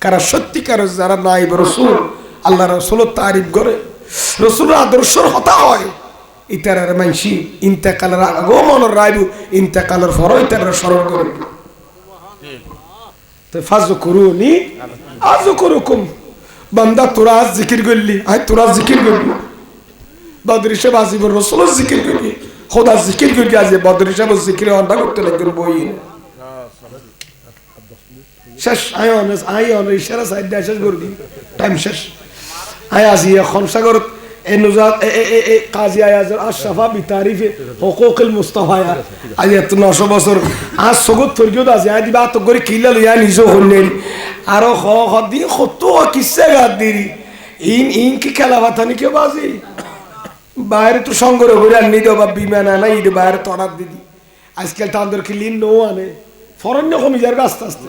কারা সত্যিকার যারা নাইব রসুল আল্লাহ রসুলের তারিফ করে রসুলের আদর্শর হতা হয় ইতার মানসি ইন্তেকালের আগেও মনের রাইব ইন্তেকালের পরও ইতার স্মরণ করে তো ফাজকুরুনি আযকুরুকুম বান্দা তোরা আজ জিকির করলি আই তোরা জিকির করলি বদরি সাহেব আজিবুর রসুলের জিকির করলি খোদা জিকির করলি আজ বদরি সাহেব জিকির অন্ডা করতে লাগবে বই শেষ আয়ন ইশারা সাইড দিয়ে শেষ করে দিই টাইম শেষ আয় আজি এখন সাগর এ নুজাত এ কাজী আয়াজুল আশরাফা বিতারিফে হুকুকুল মুস্তাফা আজ এত 900 বছর আজ সগত ফরগিও আছে আই দিবা তো করে কিলা লইয়া নিজে হন্নেন আর হদি কত কিসে গাদিরি ইন কি খেলা বাতানি কে বাজি বাইরে তো সংগ্রহ করে আনি দাও বা বিমান আনা ইদ বাইরে তড়াত দিদি আজকাল তাদের কি লিন নো আনে ফরন্য কমি যার আস্তে আস্তে